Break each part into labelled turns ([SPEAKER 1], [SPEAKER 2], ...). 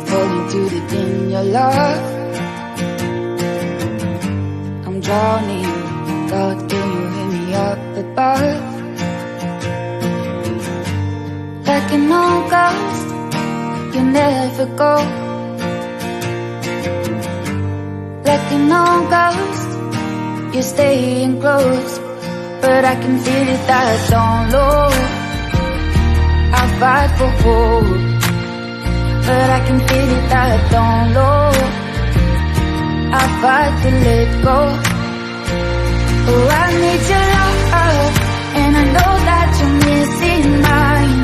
[SPEAKER 1] falling too deep in your love. I'm drowning. God, can you hear me up above? Like an old ghost, you never go. Like an old ghost, you're staying close, but I can feel it that down low. I fight for hope, but I can feel it that down low. I fight to let go. Oh, I need your love, and I know that you're missing mine.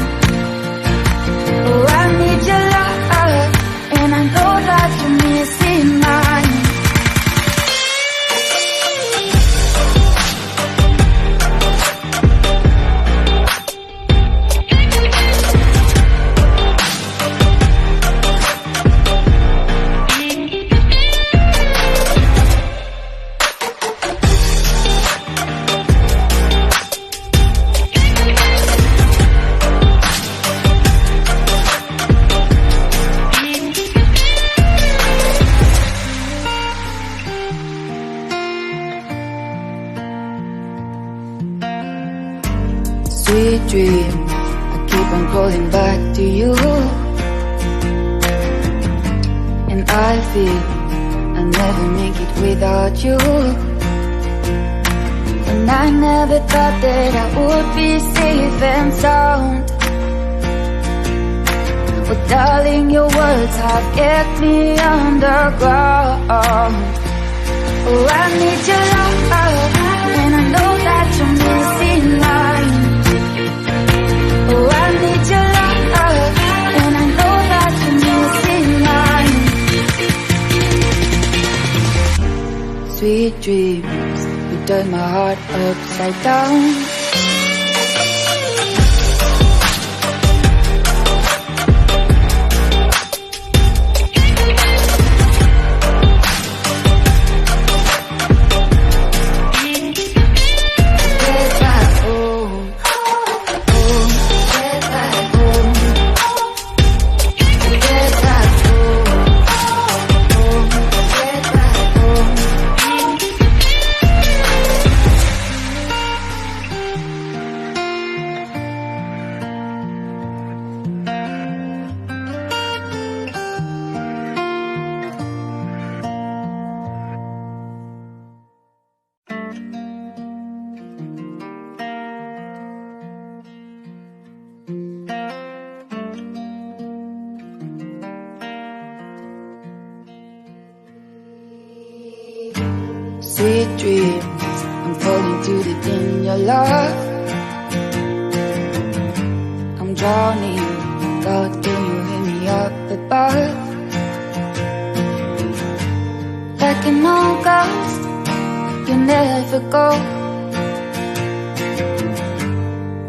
[SPEAKER 1] Oh, I need your love, and I know that you're missing mine. Sweet dream, I keep on calling back to you, and I feel I'll never make it without you. And I never thought that I would be safe and sound. But darling, your words have kept me underground. Oh, I need your love, and I know that you're missing mine. Oh, I need your love, and I know that you're missing mine. Sweet dreams, you turn my heart upside down. Sweet dreams, I'm falling too deep in your love. I'm drowning. God, can you hear me up above? Like an old ghost, you never go.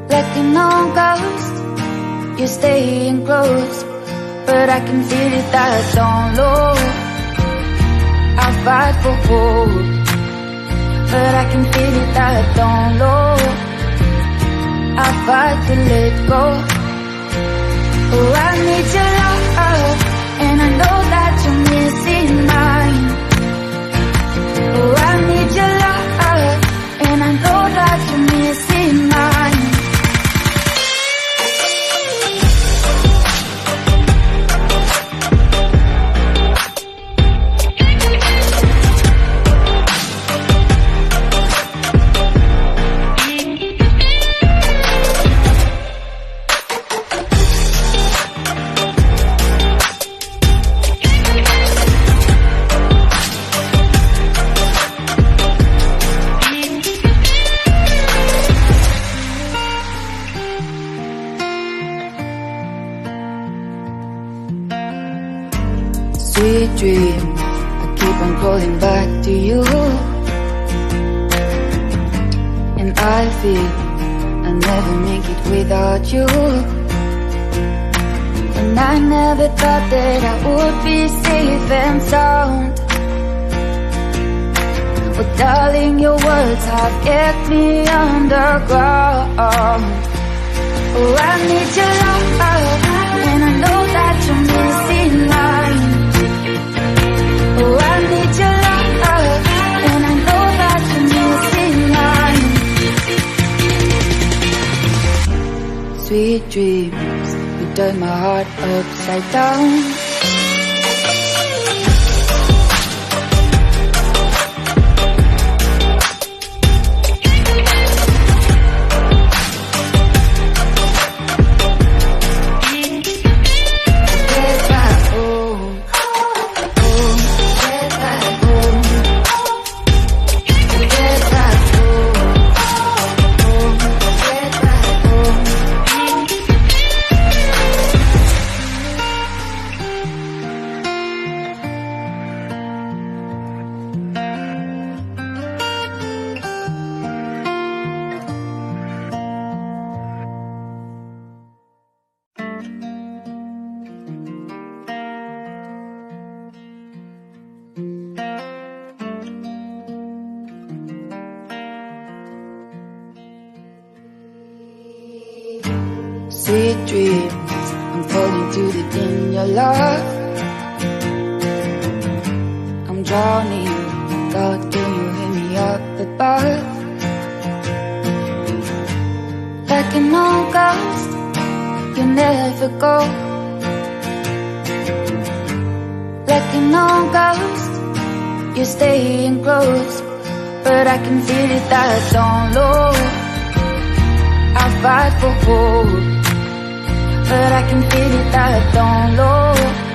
[SPEAKER 1] Like an old ghost, you're staying close, but I can feel it that down low. I fight for hope, but I can feel it that down low. I fight to let go. Oh, I need your love, and I know that you're missing mine. Oh, I need your love, and I know that you're missing mine. Sweet dream, I keep on calling back to you, and I feel I'll never make it without you. And I never thought that I would be safe and sound. But darling, your words have kept me underground. Oh, I need your love, and I know that you're missing mine. dreams, you turn my heart upside down. Sweet dreams, I'm falling too deep in your love. I'm drowning, God, can you hear me up above? Like an old ghost, you never go. Like an old ghost, you're staying close, but I can feel it that down low. I fight for hope, but I can feel it that down low.